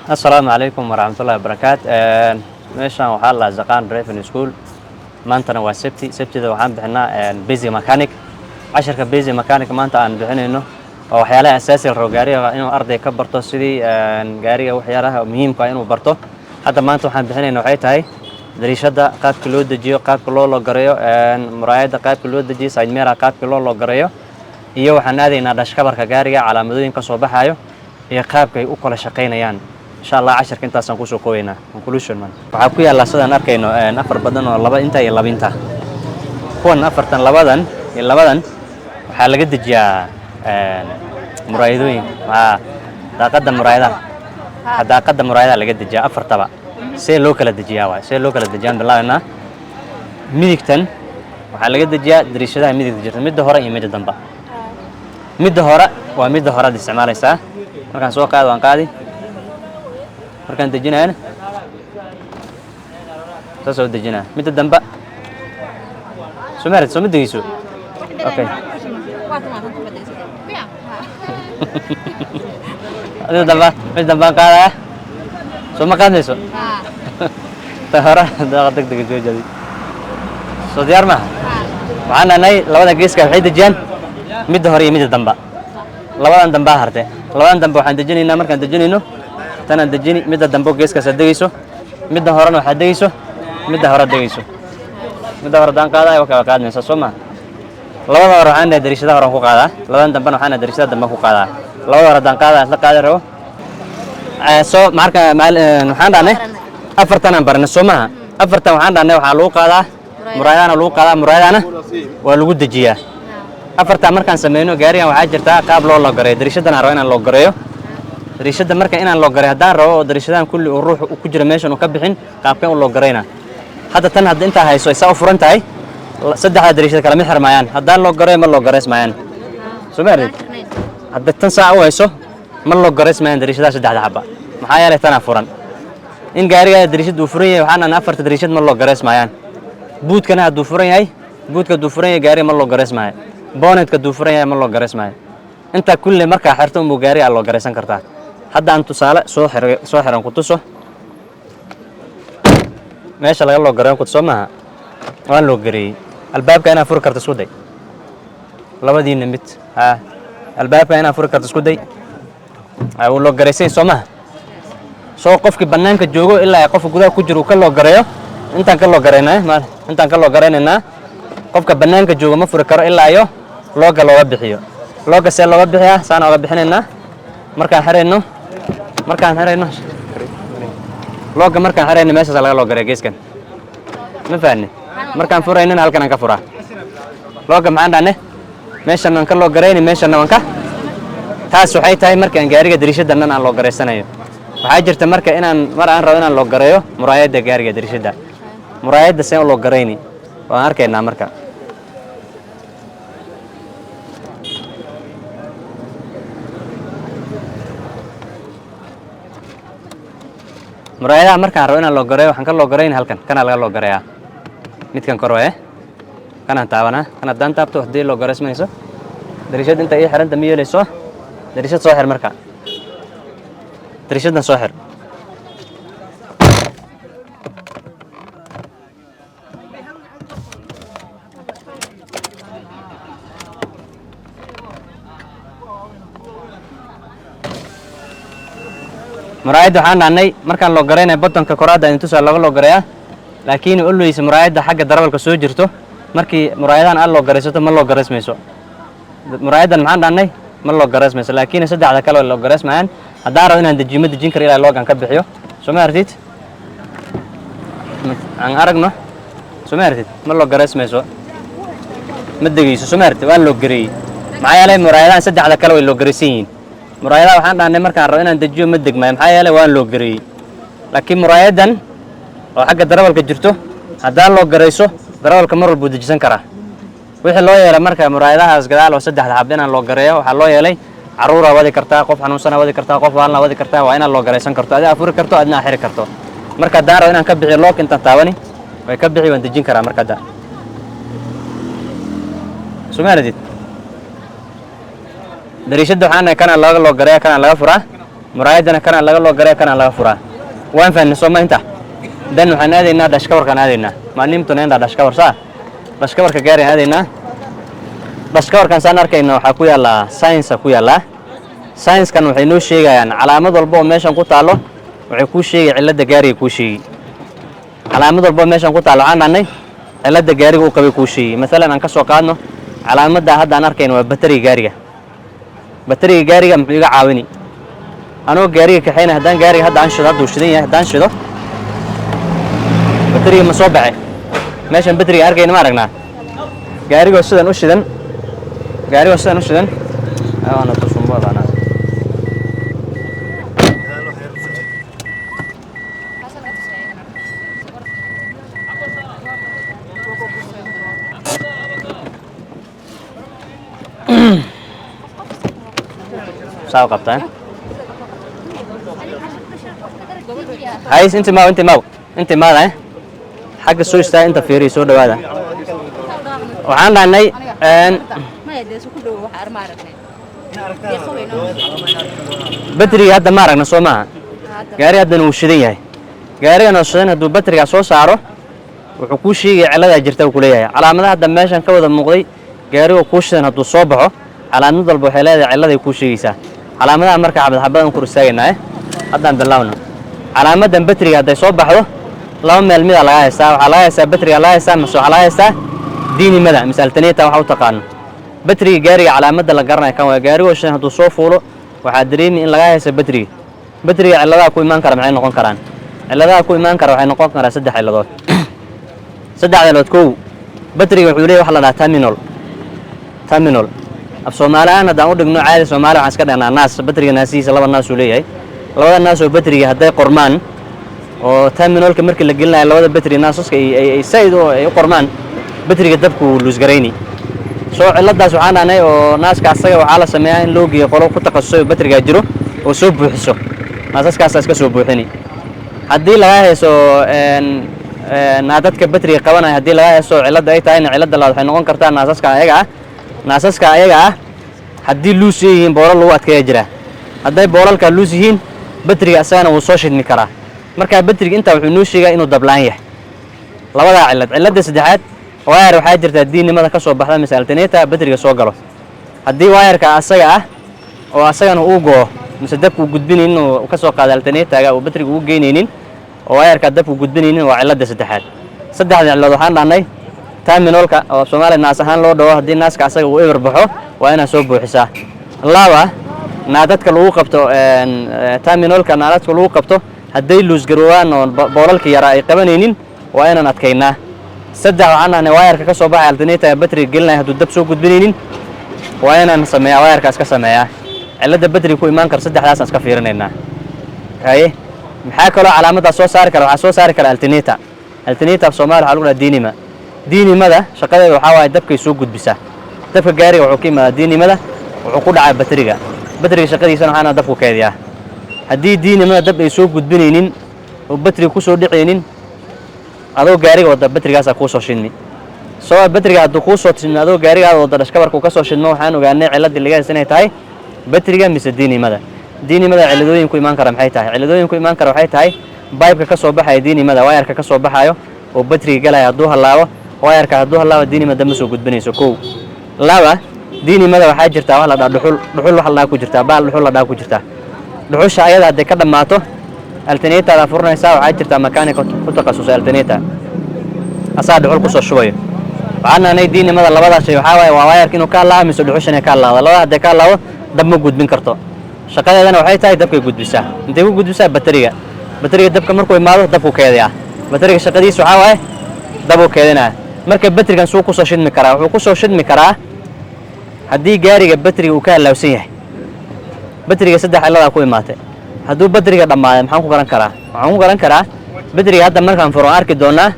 السلام عليكم ورحمة الله وبركاته. meeshaan waxaa la Zaqaan Driving School. maantana waa sabtida waxaan bixinaa basic mechanic. casharka basic mechanic maanta aan bixinayno oo waxyaalaha asaasiga roo gaariga inuu arday ka barto sidii gaariga waxyaalaha muhiimka ah inuu barto. hadda maanta waxaan bixinaynaa waxay tahay dariishada qaabka loo dejiyo, qaabka loo gareeyo, muraayada qaabka loo dejiyo, side mirror qaabka loo gareeyo, iyo waxaan aadaynaa dashkabarka gaariga calaamadooyinka soo baxayo iyo qaabka ay u kala shaqeynayaan. insha Allah casharka intaasaan kusoo koobaynaa conclusion man. waxaa ku yaala sidaan arkayno afar badan oo laba inta iyo laba inta. kuwan afartan labadan iyo labadan waxaa laga dejiyaa muraayadooyin daaqada muraayadaha laga dejiyaa afartaba. see loo kala dejiyaa waay see loo kala dejiyaan bilaabana midigtan waxaa laga dejiyaa dariishadaha midigta jirta midda hore iyo midda dambe. midda hore waa midda hore aad isticmaalaysaa. markaan soo qaado waan qaadi markaan dejinayna soo dejinaa midda dambe soo midageyso okay midda dambe qaadaya soo ma qaadayso ta hore degdega soo jadi soo diyaar maaha. waxaan nahay labada geeska waxay dejiyaan midda hore iyo midda dambe. labadan dambe harte labadan dambe waxaan dejinaynaa markaan dejinayno tanaan dejini midda dambe geeskaas degayso midda horena waxaa degayso midda hore degayso midda hore daan qaadayo waa qaadmaysa soo ma. labada hore waxaan nahay dariishada hore ku qaadaa labadan dambena waxaan nahay dariishada dambe ku qaadaa. labada hore daan qaadaa isla qaadi rabo soo marka waxaan dhahnay afartan aan barnay soo maaha. afartan waxaan dhahnay waxaa lagu qaadaa muraayadana waa lagu dejiyaa. afartan markaan sameyno gaarigan waxaa jirtaa qaab loo gareeyo dariishadana rabo inaan loo gareeyo. dariishada marka inaan loo gareeyo haddaan rabo oo dariishadan kulli uu ruux ku jiro meeshan uu ka bixin qaabkeen loo gareeyna. hadda tan hadda inta hayso isaa u furan tahay saddexda dariishada kala mid xirmayaan haddaan loo gareeyo ma loo gareysmayaan soo maarid. hadda tan saa u hayso ma loo gareysmayaan dariishada saddexda xabba maxaa yeelay tan furan. in gaariga dariishada uu furan yahay waxaan afarta dariishad ma loo gareysmayaan. buudkana hadduu furan yahay gaariga ma loo gareysmayo. bonnetka hadduu furan yahay ma loo gareysmayo. inta kulli markaa xirto inuu gaariga loo gareysan kartaa. hadda aan tusaale soo xiran ku tuso meesha laga loo gareeyo ku tuso maaha waan loo gareeyay. albaabka inaa furi karto isku day labadiina mid albaabka inaa furi karto isku day wuu loo gareysay soo maaha. soo qofkii bannaanka joogo ilaa qofka gudaha ku jiro uu ka loo gareeyo intaan ka loo gareynaynaa qofka bannaanka joogo ma furi karo ilaa iyo looga looga bixiyo. looga see looga bixiyaa saan oga bixinaynaa markaan xirayno looga markaan xirayno meeshaas laga loo gareeyo geeskan ma fahanni. markaan furaynana halkan aan ka furaa looga maxaan dhahnay meeshan aan ka loo gareyni meeshanna waan ka taas waxay tahay markaan gaariga dariishadan aan loo gareysanayo. waxaa jirta marka inaan rabo inaan loo gareeyo muraayada gaariga dariishada muraayada see loo gareyni waan arkaynaa marka. muraayadaha markaan rabo inaan loo gareeyo waxaan ka loo gareyni halkan kana laga loo gareeyaa midkan kor kanaan taabanaa kana haddaan taabto haddii loo gareysmayso dariishad inta ii xiranta ma yeelayso dariishad soo xir marka dariishadan soo xir. muraayada waxaan dhahnay markaan loo gareynayo bottonka koraada intuusaa laga loo gareeyaa laakiin always muraayada xagga darawalka soo jirto markii muraayadan aad loo gareysato ma loo gareysmayso. muraayadan maxaan dhahnay ma loo gareysmayso laakiin saddexda kale loo gareysmayaan. haddaan rabo inaan dejiyo ma dejin karo ilaa loogan ka bixiyo soo ma aragtid aan aragno soo ma aragtid ma loo gareysmayso ma degayso soo ma aragtid waan loo gareeyay maxaa yeelay muraayadahan saddexda kale way loo gareysan yihiin. muraayadaha waxaan dhahnay markaan rabo inaan dejiyo ma degmayo maxaa yeelay waan loo gareeyay. laakiin muraayadan oo xagga darawalka jirto haddaan loo gareyso darawalka mar walbuu dejisan karaa. wixii loo yeelay marka muraayadahaas gadaal oo saddexda xab inaan loo gareeyo waxaa loo yeelay caruura wadi kartaa qof xanuunsana wadi kartaa qof waalna wadi kartaa waa inaan loo gareysan karto adiga furi karto adna xiri karto. marka haddaan rabo inaan ka bixiyo look intaan taabani way ka bixi waan dejin karaa marka hadda soo ma aragtid dariishada waxaan kana laga loo gareeyaa kana laga furaa muraayadana kana laga loo garay kana laga furaa waan fahanay soo ma inta dan waxaan aadaynaa dashkawarkan aadaynaa maalimtuna inta dashkawarsa dashkawarka gaari aadaynaa dashkawarkan saan arkayna waxa ku yaala science ku yaala science kan waxay noo sheegayaan calaamad walba oo meeshan ku taalo waxay ku sheegay cilada gaariga ku sheegay calaamad walba oo meeshan ku taalo aan dhahnay cilada gaariga uu qabay ku sheegay midalan aan ka soo qaadno calaamada hadda aan arkayno waa batariga gaariga muxuu iga caawini anoo gaariga kaxayna haddaan gaariga hadda aan shido hadduu shidan yahay haddaan shido batariga ma soo baxay meeshan batariga arkayna ma aragnaa gaariga sidan u shidan ana tusumbaadana sao qabtaan hays inta maada xagga soo istaa inta fiiri soo dhawaada waxaan dhahnay batriga hadda ma aragna soo maaha gaari haddana wuu shidan yahay gaarigan oo shidan hadduu batriga soo saaro wuxuu kuu sheegaya ciladaa jirta uu ku leeyahay calaamadaha hadda meeshan ka wada muuqday gaariga kuu shidan hadduu soo baxo calaamad walba waxay leedahay ciladay kuu sheegaysaa calaamadaha marka xabad ku istaagaynaa haddaan bilaawno calaamadan batriga hadday soo baxdo laba meel mid laga haystaa waxa laga haystaa batriga laga haystaa mise waxa laga haystaa diinimada mise alternator waxa u taqaan batriga gaariga calaamada la garanayo kan waa gaariga shan hadduu soo fuulo waxa dareemi in laga haysto batriga ciladaha ku imaan kara maxay noqon karaan ciladaha ku imaan kara waxay noqon karaan saddex ciladood kow batriga wuxuu leeyahay wax la dhahaa terminal af Soomaaliyan hadaan u dhigno caadi Soomaali waxaan iska dhahnaa naas batriga naasiisa laba naas uu leeyahay labada naas oo batriga hadday qormaan oo terminalka markii la gelinayo labada batri naasaska ay sayd oo ay qormaan batriga dabku luus gareyni soo ciladaas waxaan dhahnay oo naaska asaga waxa la sameeyaa in loo geeyo qolo ku takhasusay batriga jiro oo soo buuxiso naasaskaas iska soo buuxini haddii laga hayso naadadka batriga qabanaya haddii laga hayso cilada ay tahay cilada laad waxay noqon kartaa naasaska ayaga ah haddii luus yihiin boolal lagu adkeeya jira hadday boolalka luus yihiin batriga asagana wuu soo shidmi karaa marka batriga inta wuxuu noo sheegaa inuu dablaan yahay labada cilada saddexaad wire waxaa jirta diinimada ka soo baxda mise alternator batriga soo galo haddii wireka asaga ah oo asagana uu goo mise dabku gudbinaynin oo ka soo qaada alternator-ga oo batriga uu geynaynin oo wireka dabku gudbinaynin waa cilada saddexaad saddexda cilad waxaan dhahnay terminalka oo Soomaaliya naas ahaan loo dhawo haddii naaska asaga uu eber baxo waa inaad soo buuxisaa laba naadadka lagu qabto terminalka naadadka lagu qabto hadday luus garoowaan oo boolalka yara ay qabanaynin waa inaan adkaynaa saddex waxaan dhahnay wireka ka soo baxay alternator batriga gelinaya hadduu dab soo gudbinaynin waa inaan sameeyaa wirekaas ka sameeyaa cilada batriga ku imaan kara saddexdaas aan iska fiirinaynaa haye maxaa kaloo calaamadaas soo saari kara waxaa soo saari kara alternator Soomaaliya waxaa lagu dhahaa diinimada shaqadeeda waxa waaye dabkay soo gudbisaa dabka gaariga wuxuu ka imaadaa diinimada wuxuu ku dhacaa batriga shaqadiisana waxaana dabku keediyaa haddii diinimada dab ay soo gudbinaynin oo batriga ku soo dhicaynin adoo gaariga wada batrigaas ku soo shidmi soo batriga hadduu ku soo shidmo adoo gaariga wada dhashkabarku ka soo shidmo waxaan ogaanay ciladii laga haysan inay tahay batriga mise diinimada ciladooyin ku imaan kara maxay tahay ciladooyin ku imaan kara waxay tahay pipe-ka ka soo baxaya diinimada wire-ka ka soo baxayo oo batriga galaya hadduu halaabo wire-ka hadduu halaabo diinimada ma soo gudbinayso kow laba diinimada waxaa jirta wax la dhaha dhuxul wax la ku jirta baal dhuxul la dhaha ku jirta dhuxusha ayada hadday ka dhammaato alternator furnaysa waxaa jirta mechanic ku takhasusay alternator asaa dhuxul ku soo shubayo waxaan nahay diinimada labadaas shay waxaa waaye waa wire-ka inuu ka halaabo mise dhuxushana ka halaabo labada hadday ka halaabo dab ma gudbin karto shaqadeedana waxay tahay dabkay gudbisaa intay ku gudbisaa batriga dabka markuu imaado dabku keediyaa batriga shaqadiisu waxaa waaye dabuu keedinaa marka batrigan suu ku soo shidmi karaa wuxuu ku soo shidmi karaa haddii gaariga batriga uu ka halaawsan yahay batriga saddex ciladaa ku imaatay hadduu batriga dhammaaday maxaan ku garan karaa batriga hadda markaan furo arki doonaa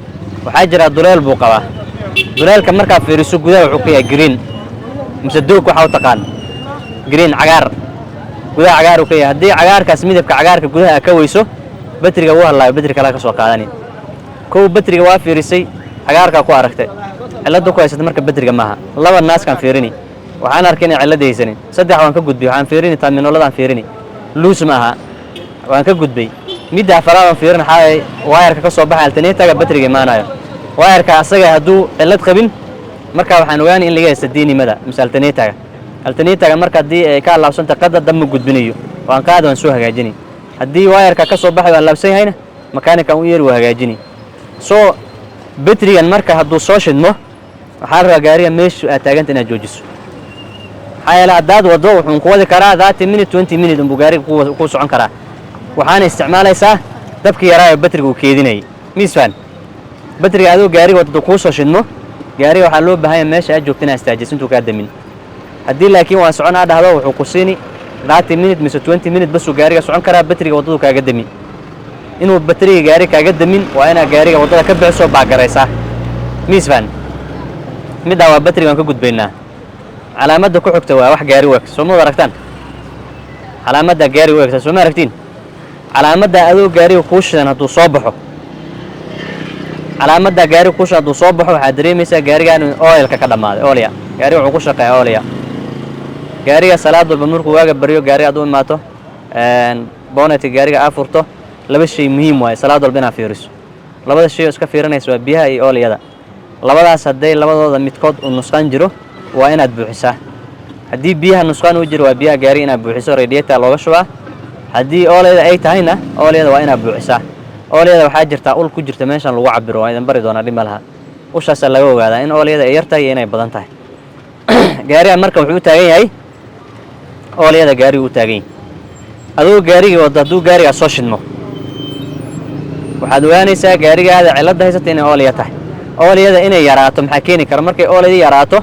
waxaa jira duleel buu qabaa duleelka markaa fiiriso gudaha wuxuu ka yahay green mise doog waxa u taqaan green cagaar gudaha cagaar uu ka yahay haddii cagaarkaas midabka cagaarka gudaha ka weyso batriga wuu halaayo batri kale ka soo qaadani kow batriga waa fiirisay cagaarka ku aragtay cilada ku haysata marka batriga maaha laba naaskan fiirini waxaan arkay in cilada haysanin saddex waan ka gudbiyo waxaan fiirini terminaladaan fiirini luus maaha وأنا كجود ميدا فرام فيرن حاي واير كسر بحال التنيتا بتري جمانايو واير كأسجى هدو اللي تخبين مركب حنواني اللي جاي سديني مدى مثال التنيتا مركب دي كان لو سنت قدر دم جود بنيو وأنا قاعد ونسوها جاجني هدي واير كسر بحال ولا بسي هنا مكانك وير وهجاجني سو بتري المركب هدو صوش إنه حرة جارية مش أتاجنت إنها جوجس هاي الأعداد وضوء من قوة كرا ذات minute 20 minute بوجاري قوس عن كرا وحان استعماله سا دبك يراي بتري وكيديني ميسفان بتري هذا جاري وضوء قوس شنو جاري وحلو بهاي ماشي أجوبتنا استعجلت أنتوا كادمين هدي لكن واسعنا هذا وحقوسيني ذات minute مش 20 minute بس وجاري سعن كرا بتري وضوء كقدمين إنه بتري جاري كقدمين وأنا جاري وضوء كبع صوب بعجريسا ميسفان مدة بتري وأنا كجود بيننا على مدة كحكت واحد جاري وقت سو ما ركتان على مدة جاري وقت سو ما ركتين على مدة أدو جاري وكوش أنا تصبحه على مدة جاري وكوش أنا تصبحه حدري مسا جاري كان أويل ككلام هذا أوليا جاري وكوش كا أوليا جاري صلاة بالبنور كواجب بريو جاري أدو ماتو بونة جاري أفرطه لبس شيء مهم واي صلاة بالبنا فيرس لبس شيء اسكا فيرنا يسوي بيها أي أوليا ده لبس هدي لبس متكود النسخان جرو وأنا أتبوحسه هدي بيها نسخان وجر وبيها جاري أنا أتبوحسه ريديتا لو شوا هدي أولي أي تهينا أولي وأنا أتبوحسه أولي وحاجر تقول كجر تماشى لو عبروا إذا بريدونا لي مالها وش أسأل له هذا إن أولي يرتاي أنا بدن تاي جاري المركب وحوت تاجي هاي أولي هذا جاري وتاجي هذو جاري وضدو جاري أسوشن مو وحدواني سا جاري هذا علة هي ستين أولي تاي أولي هذا إنه يراتهم حكيني كرمركي أولي يراته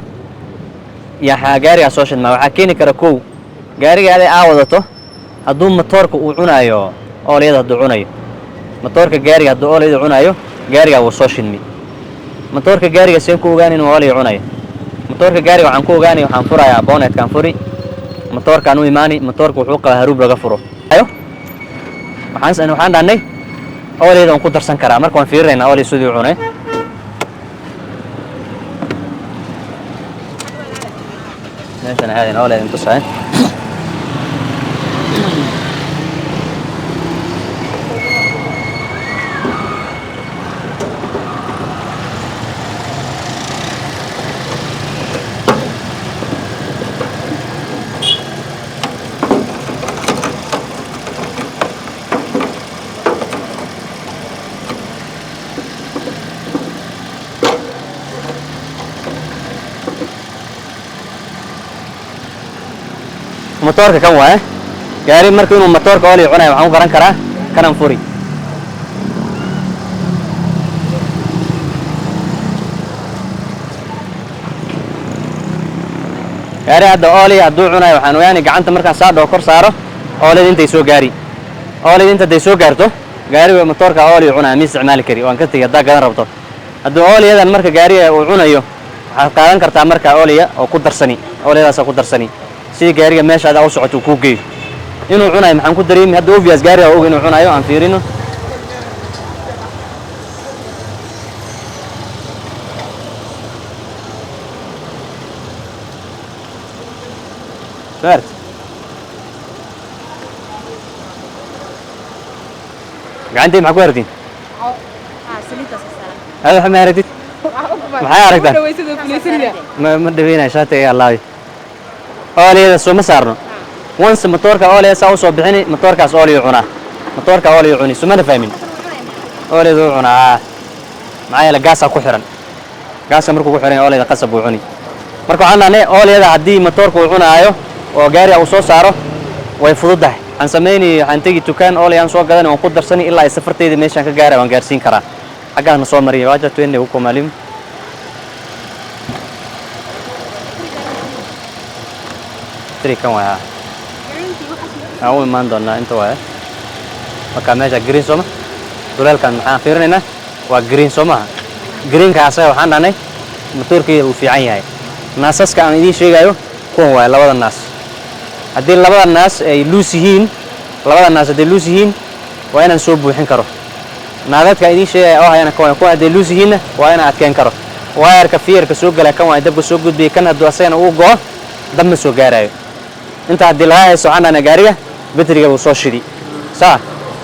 يا حاجاري أسوشن ما وحكيني كركو جاري هذا عوضته هدوم مطورك وعنايو أولي هذا دعنايو مطورك جاري هدو أولي هذا عنايو جاري أو سوشن مي مطورك جاري سينكو جاني نوالي عنايو مطورك جاري وعنكو جاني وحنفرا يا بونت كان فري مطور كانوا إيماني مطورك وحوق هروب رجفرو أيوه وحنس إنه حنا عني أولي هذا نقدر سنكرا مركون فيرين أولي سودي عنايو ليش أنا هذه أولى أنت صحيح motorka kan waa gaari markii inuu motorka oli cunay waxaan garan karaa kanan furi gaari hadda oli haduu cunay waxaan weeyaan gacanta markaan saadho kor saaro oli intay soo gaari oli inta day soo gaarto gaariga motorka oli cunay ma isticmaali kari waan ka tagay gadan rabto haduu oli yadan marka gaariga uu cunayo waxa qaadan kartaa marka oliya oo ku darsani olidaas ku darsani si gaariga meesha aad u socoto ku geey inuu cunay maxaan ku dareemay hadda obvious gaariga oo inuu cunayo aan fiirino Certo. عندي معك وردين. سليتة سلسلة. هذا حما رديت. معايا ركض. ما دبينا شاتي الله. أولي سو مسارنا. وانس مطورك أولي ساو صوب بحني مطورك أولي عنا. مطورك أولي عني سو ما نفهمين. أولي ذو عنا. معايا لقاسة كحرا. قاسة مركو كحرا أولي لقاسة بوعني. مركو عنا نه أولي هذا عدي مطورك عنا أيوه. وجاري أو صوص عرف ويفضله عن سميني عن تيجي تكان أولي عن صوغ قدنا ونقدر سني إلا يسافرت يدي ماشان كجاري وانجارسين كرا حاجة نصور مريء واجد تويني وكم عليم تري كم وياه أول ما ندنا أنت وياه وكان ماشى جرين سوما دولال كان حافرنا وجرين سوما جرين كاسة وحنا نه متوركي وفي عيني ناسس كان يدي شيء جايو كون وياه لبض الناس haddii labada naas ay loose yihiin labada naas haddii loose yihiin waa inaan soo buuxin karo naadadka idin sheegay oo hayana kuwa haddii loose yihiin waa inaan adkeyn karo wayarka fiirka soo gala kan waa dabka soo gudbiyay kan hadduu asagana uu go'o dab ma soo gaarayo inta haddii laga hayso canana gaariga batriga uu soo shidi saa